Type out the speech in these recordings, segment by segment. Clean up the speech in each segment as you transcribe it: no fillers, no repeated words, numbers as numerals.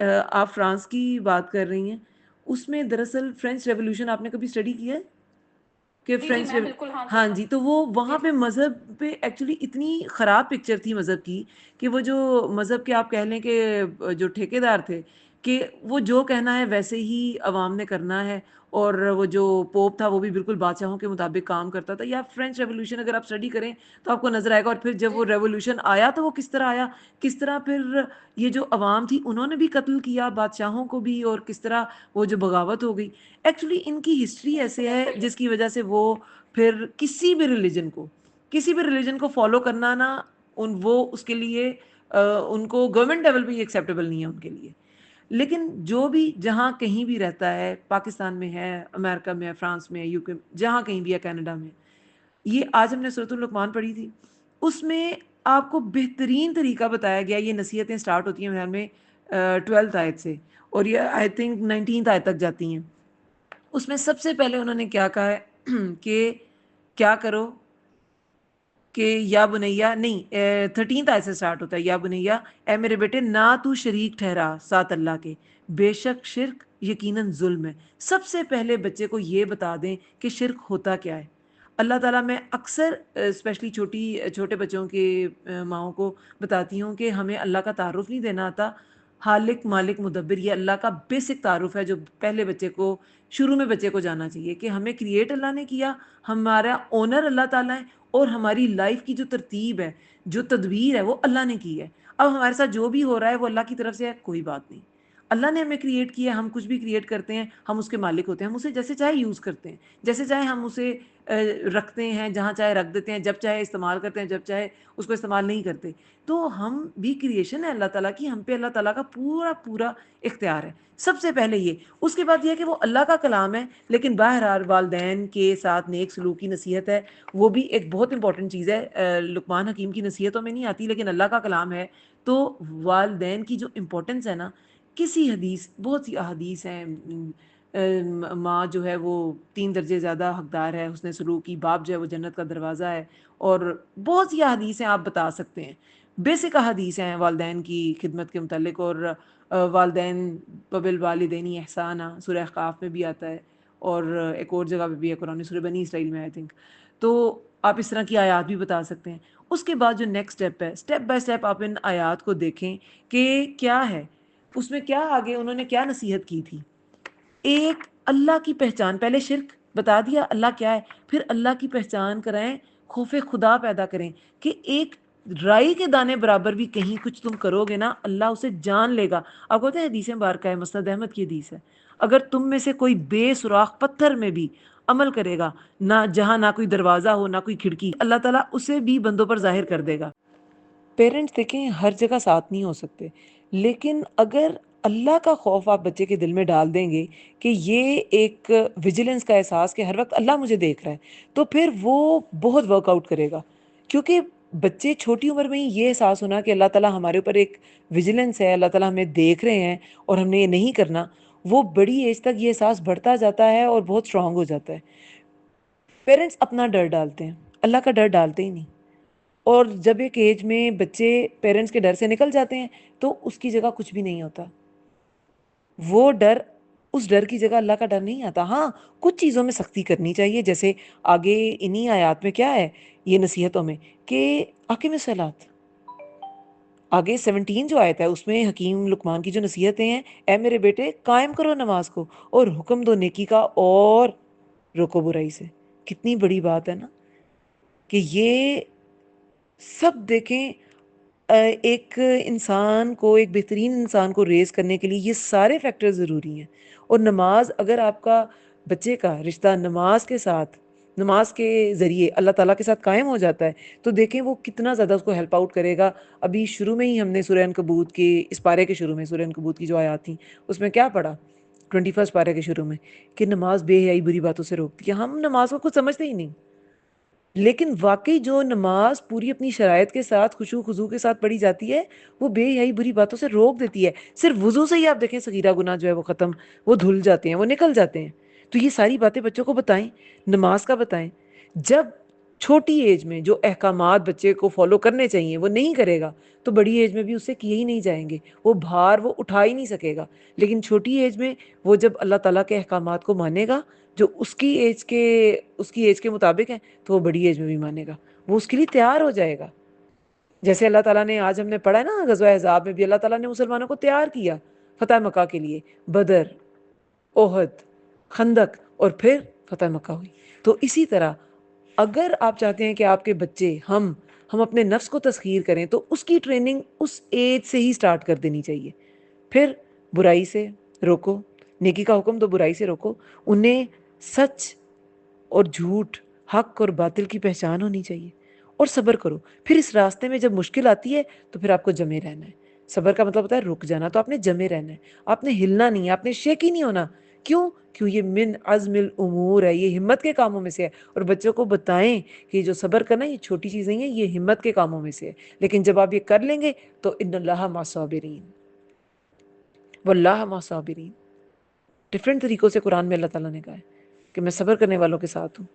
آپ فرانس کی بات کر رہی ہیں، اس میں دراصل فرینچ ریولیوشن آپ نے کبھی اسٹڈی کیا ہے کہ جی جی فرینچ میم بالکل، ہاں جی ہاں ہاں جی، تو وہ جی وہاں جی پہ مذہب پہ ایکچولی اتنی خراب پکچر تھی مذہب کی کہ وہ جو مذہب کے آپ کہہ لیں کہ جو ٹھیکیدار تھے کہ وہ جو کہنا ہے ویسے ہی عوام نے کرنا ہے، اور وہ جو پوپ تھا وہ بھی بالکل بادشاہوں کے مطابق کام کرتا تھا. یا فرینچ ریولیوشن اگر آپ اسٹڈی کریں تو آپ کو نظر آئے گا. اور پھر جب جی وہ ریولیوشن آیا تو وہ کس طرح آیا، کس طرح پھر یہ جو عوام تھی انہوں نے بھی قتل کیا بادشاہوں کو بھی، اور کس طرح وہ جو بغاوت ہو گئی. ایکچولی ان کی ہسٹری جی ایسے میم ہے صحیح ہے، جس کی وجہ سے وہ پھر کسی بھی ریلیجن کو فالو کرنا نا وہ اس کے لیے ان کو گورنمنٹ لیول پہ یہ ایکسیپٹیبل نہیں ہے ان کے لیے. لیکن جو بھی جہاں کہیں بھی رہتا ہے، پاکستان میں ہے، امریکہ میں ہے، فرانس میں ہے، یو کے، جہاں کہیں بھی ہے، کینیڈا میں، یہ آج ہم نے سورۃ اللقمان پڑھی تھی، اس میں آپ کو بہترین طریقہ بتایا گیا. یہ نصیحتیں سٹارٹ ہوتی ہیں میرے خیال میں 12 آیت سے، اور یہ آئی تھنک 19 آیت تک جاتی ہیں. اس میں سب سے پہلے انہوں نے کیا کہا ہے کہ کیا کرو کہ یا بنیا نہیں 13 آیت سے سٹارٹ ہوتا ہے، یا بنیا اے میرے بیٹے نہ تو شریک ٹھہرا ساتھ اللہ کے، بے شک شرک یقیناً ظلم ہے. سب سے پہلے بچے کو یہ بتا دیں کہ شرک ہوتا کیا ہے. اللہ تعالیٰ میں اکثر اسپیشلی چھوٹے بچوں کے ماؤں کو بتاتی ہوں کہ ہمیں اللہ کا تعارف نہیں دینا آتا. خالق مالک مدبر یہ اللہ کا بیسک تعارف ہے جو پہلے بچے کو شروع میں بچے کو جانا چاہیے کہ ہمیں کریٹ اللہ نے کیا، ہمارا اونر اللہ تعالیٰ ہے، اور ہماری لائف کی جو ترتیب ہے، جو تدبیر ہے، وہ اللہ نے کی ہے. اب ہمارے ساتھ جو بھی ہو رہا ہے وہ اللہ کی طرف سے ہے، کوئی بات نہیں. اللہ نے ہمیں کریٹ کیا ہے، ہم کچھ بھی کریٹ کرتے ہیں ہم اس کے مالک ہوتے ہیں. ہم اسے جیسے چاہے یوز کرتے ہیں، جیسے چاہے ہم اسے رکھتے ہیں، جہاں چاہے رکھ دیتے ہیں، جب چاہے استعمال کرتے ہیں، جب چاہے اس کو استعمال نہیں کرتے. تو ہم بھی کریشن ہے اللہ تعالیٰ کی، ہم پہ اللہ تعالیٰ کا پورا پورا اختیار ہے. سب سے پہلے یہ. اس کے بعد یہ کہ وہ اللہ کا کلام ہے، لیکن بہرحال والدین کے ساتھ نیک سلوک کی نصیحت ہے، وہ بھی ایک بہت امپورٹنٹ چیز ہے. لقمان حکیم کی نصیحتوں میں نہیں آتی، لیکن اللہ کا کلام ہے. تو والدین کی جو امپورٹنس ہے نا، کسی حدیث، بہت سی احادیث ہیں، ماں جو ہے وہ 3 درجے زیادہ حقدار ہے حسن سلوک کی، باپ جو ہے وہ جنت کا دروازہ ہے. اور بہت سی احادیث ہیں آپ بتا سکتے ہیں، بیسک احادیث ہیں والدین کی خدمت کے متعلق. اور والدین وبالوالدین احسانا سورہ احقاف میں بھی آتا ہے، اور ایک اور جگہ پہ بھی ہے قرآن سورہ بنی اسرائیل میں آئی تھنک. تو آپ اس طرح کی آیات بھی بتا سکتے ہیں. اس کے بعد جو نیکسٹ اسٹیپ ہے، اسٹیپ بائی اسٹیپ آپ ان آیات کو دیکھیں کہ کیا ہے اس میں، کیا آگے انہوں نے کیا نصیحت کی تھی. ایک اللہ کی پہچان، پہلے شرک بتا دیا اللہ کیا ہے، پھر اللہ کی پہچان کرائیں، خوف خدا پیدا کریں کہ ایک رائی کے دانے برابر بھی کہیں کچھ تم کرو گے نا، اللہ اسے جان لے گا. آپ کو پتہ ہے حدیث مبارکہ ہے، مسند احمد کی حدیث ہے، اگر تم میں سے کوئی بے سوراخ پتھر میں بھی عمل کرے گا، نہ جہاں نہ کوئی دروازہ ہو نہ کوئی کھڑکی، اللہ تعالیٰ اسے بھی بندوں پر ظاہر کر دے گا. پیرنٹس دیکھیں ہر جگہ ساتھ نہیں ہو سکتے، لیکن اگر اللہ کا خوف آپ بچے کے دل میں ڈال دیں گے کہ یہ ایک ویجیلنس کا احساس کہ ہر وقت اللہ مجھے دیکھ رہا ہے، تو پھر وہ بہت ورک آؤٹ کرے گا. کیونکہ بچے چھوٹی عمر میں ہی یہ احساس ہونا کہ اللہ تعالیٰ ہمارے اوپر ایک ویجیلنس ہے، اللہ تعالیٰ ہمیں دیکھ رہے ہیں اور ہم نے یہ نہیں کرنا، وہ بڑی ایج تک یہ احساس بڑھتا جاتا ہے اور بہت اسٹرانگ ہو جاتا ہے. پیرنٹس اپنا ڈر ڈالتے ہیں، اللہ کا ڈر ڈالتے ہی نہیں. اور جب ایک ایج میں بچے پیرنٹس کے ڈر سے نکل جاتے ہیں تو اس کی جگہ کچھ بھی نہیں ہوتا. وہ ڈر، اس ڈر کی جگہ اللہ کا ڈر نہیں آتا. ہاں کچھ چیزوں میں سختی کرنی چاہیے، جیسے آگے انہی آیات میں کیا ہے یہ نصیحتوں میں کہ اقیم الصلاۃ، آگے 17 جو آیت ہے اس میں حکیم لقمان کی جو نصیحتیں ہیں، اے میرے بیٹے قائم کرو نماز کو اور حکم دو نیکی کا اور روکو برائی سے. کتنی بڑی بات ہے نا کہ یہ سب دیکھیں ایک انسان کو، ایک بہترین انسان کو ریز کرنے کے لیے یہ سارے فیکٹر ضروری ہیں. اور نماز، اگر آپ کا بچے کا رشتہ نماز کے ساتھ، نماز کے ذریعے اللہ تعالیٰ کے ساتھ قائم ہو جاتا ہے تو دیکھیں وہ کتنا زیادہ اس کو ہیلپ آؤٹ کرے گا. ابھی شروع میں ہی ہم نے سورہ عنکبوت کے اس پارے کے شروع میں سورہ عنکبوت کی جو آیات تھیں اس میں کیا پڑھا 21 پارے کے شروع میں کہ نماز بے حیائی بری باتوں سے روکتی ہے. ہم نماز کو کچھ سمجھتے ہی نہیں، لیکن واقعی جو نماز پوری اپنی شرائط کے ساتھ خشوع خضوع کے ساتھ پڑھی جاتی ہے وہ بے حیائی بری باتوں سے روک دیتی ہے. صرف وضو سے ہی آپ دیکھیں صغیرہ گناہ جو ہے وہ ختم، وہ دھل جاتے ہیں، وہ نکل جاتے ہیں. تو یہ ساری باتیں بچوں کو بتائیں، نماز کا بتائیں. جب چھوٹی ایج میں جو احکامات بچے کو فالو کرنے چاہیے وہ نہیں کرے گا تو بڑی ایج میں بھی اس سے کیے ہی نہیں جائیں گے، وہ بھار وہ اٹھا ہی نہیں سکے گا۔ لیکن چھوٹی ایج میں وہ جب اللہ تعالیٰ کے احکامات کو مانے گا جو اس کی ایج کے مطابق ہیں، تو وہ بڑی ایج میں بھی مانے گا، وہ اس کے لیے تیار ہو جائے گا۔ جیسے اللہ تعالیٰ نے آج ہم نے پڑھا ہے نا غزوہ احزاب میں بھی اللہ تعالیٰ نے مسلمانوں کو تیار کیا فتح مکہ کے لیے، بدر، احد، خندق، اور پھر فتح مکہ ہوئی۔ تو اسی طرح اگر آپ چاہتے ہیں کہ آپ کے بچے ہم اپنے نفس کو تسخیر کریں تو اس کی ٹریننگ اس ایج سے ہی سٹارٹ کر دینی چاہیے۔ پھر برائی سے روکو، نیکی کا حکم تو برائی سے روکو، انہیں سچ اور جھوٹ، حق اور باطل کی پہچان ہونی چاہیے، اور صبر کرو۔ پھر اس راستے میں جب مشکل آتی ہے تو پھر آپ کو جمے رہنا ہے۔ صبر کا مطلب ہوتا ہے رک جانا، تو آپ نے جمے رہنا ہے، آپ نے ہلنا نہیں ہے، آپ نے شیکی نہیں ہونا۔ کیوں یہ من عزم الامور ہے، یہ ہمت کے کاموں میں سے ہے۔ اور بچوں کو بتائیں کہ جو صبر کرنا یہ چھوٹی چیز نہیں ہے، یہ ہمت کے کاموں میں سے ہے، لیکن جب آپ یہ کر لیں گے تو ان اللہ مع الصابرین، واللہ مع الصابرین۔ ڈفرینٹ طریقوں سے قرآن میں اللہ تعالیٰ نے کہا ہے کہ میں صبر کرنے والوں کے ساتھ ہوں۔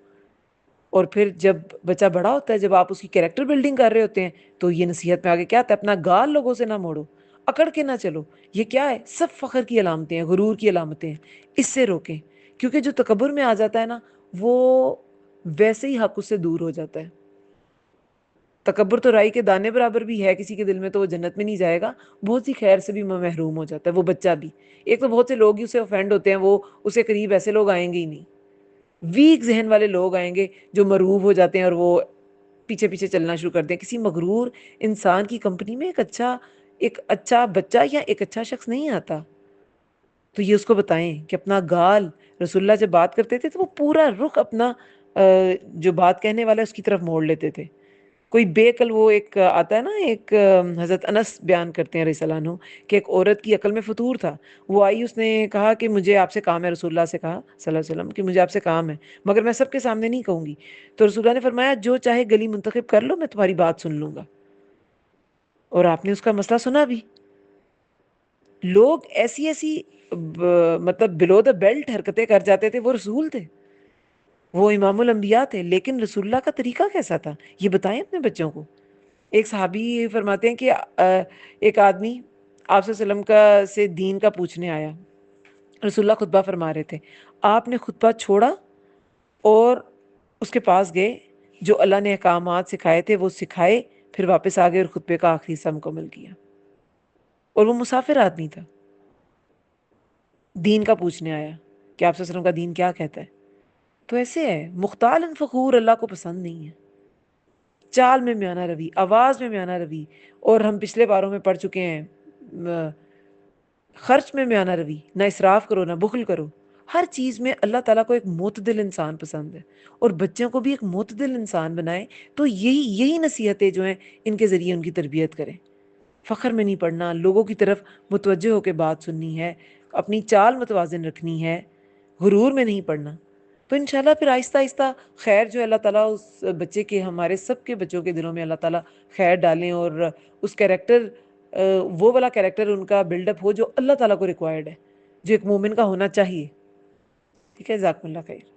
اور پھر جب بچہ بڑا ہوتا ہے، جب آپ اس کی کیریکٹر بلڈنگ کر رہے ہوتے ہیں، تو یہ نصیحت میں آگے کیا آتا ہے؟ اپنا گال لوگوں سے نہ موڑو، اکڑ کے نہ چلو۔ یہ کیا ہے؟ سب فخر کی علامتیں ہیں، غرور کی علامتیں ہیں، اس سے روکیں۔ کیونکہ جو تکبر میں آ جاتا ہے نا، وہ ویسے ہی حق اس سے دور ہو جاتا ہے۔ تکبر تو رائی کے دانے برابر بھی ہے کسی کے دل میں، تو وہ جنت میں نہیں جائے گا، بہت سی خیر سے بھی محروم ہو جاتا ہے وہ بچہ بھی۔ ایک تو بہت سے لوگ ہی اسے افینڈ ہوتے ہیں، وہ اسے قریب ایسے لوگ آئیں گے ہی نہیں، ویک ذہن والے لوگ آئیں گے جو مرعوب ہو جاتے ہیں اور وہ پیچھے پیچھے چلنا شروع کر دیں۔ کسی مغرور انسان کی کمپنی میں ایک اچھا بچہ یا ایک اچھا شخص نہیں آتا۔ تو یہ اس کو بتائیں کہ اپنا گال، رسول اللہ جب بات کرتے تھے تو وہ پورا رخ اپنا جو بات کہنے والا ہے اس کی طرف موڑ لیتے تھے۔ کوئی بے عقل، وہ ایک آتا ہے نا، ایک حضرت انس بیان کرتے ہیں رضی اللہ عنہ کہ ایک عورت کی عقل میں فطور تھا، وہ آئی، اس نے کہا کہ مجھے آپ سے کام ہے، رسول اللہ سے کہا صلی اللہ علیہ وسلم کہ مجھے آپ سے کام ہے، مگر میں سب کے سامنے نہیں کہوں گی۔ تو رسول اللہ نے فرمایا جو چاہے گلی منتخب کر لو، میں تمہاری بات سن لوں گا۔ اور آپ نے اس کا مسئلہ سنا بھی۔ لوگ ایسی مطلب بلو دا بیلٹ حرکتیں کر جاتے تھے، وہ رسول تھے، وہ امام الانبیاء تھے، لیکن رسول اللہ کا طریقہ کیسا تھا یہ بتائیں اپنے بچوں کو۔ ایک صحابی فرماتے ہیں کہ ایک آدمی آپ صلی اللہ علیہ وسلم کا سے دین کا پوچھنے آیا، رسول اللہ خطبہ فرما رہے تھے، آپ نے خطبہ چھوڑا اور اس کے پاس گئے، جو اللہ نے احکامات سکھائے تھے وہ سکھائے، پھر واپس آ گئے اور خطبے کا آخری حصہ مکمل کیا۔ اور وہ مسافر آدمی تھا، دین کا پوچھنے آیا کہ آپ صلی اللہ علیہ وسلم کا دین کیا کہتا ہے۔ تو ایسے ہے، مختال فخور اللہ کو پسند نہیں ہے۔ چال میں میانہ روی، آواز میں میانہ روی، اور ہم پچھلے باروں میں پڑھ چکے ہیں خرچ میں میانہ روی، نہ اسراف کرو نہ بخل کرو۔ ہر چیز میں اللہ تعالیٰ کو ایک معتدل انسان پسند ہے، اور بچوں کو بھی ایک معتدل انسان بنائیں۔ تو یہی نصیحتیں جو ہیں ان کے ذریعے ان کی تربیت کریں۔ فخر میں نہیں پڑھنا، لوگوں کی طرف متوجہ ہو کے بات سننی ہے، اپنی چال متوازن رکھنی ہے، غرور میں نہیں پڑھنا۔ تو انشاءاللہ پھر آہستہ آہستہ خیر جو اللہ تعالیٰ اس بچے کے، ہمارے سب کے بچوں کے دلوں میں اللہ تعالیٰ خیر ڈالیں، اور اس کیریکٹر، وہ والا کیریکٹر ان کا بلڈ اپ ہو جو اللہ تعالیٰ کو ریکوائرڈ ہے، جو ایک مومن کا ہونا چاہیے۔ ٹھیک ہے، جزاکم اللہ خیر۔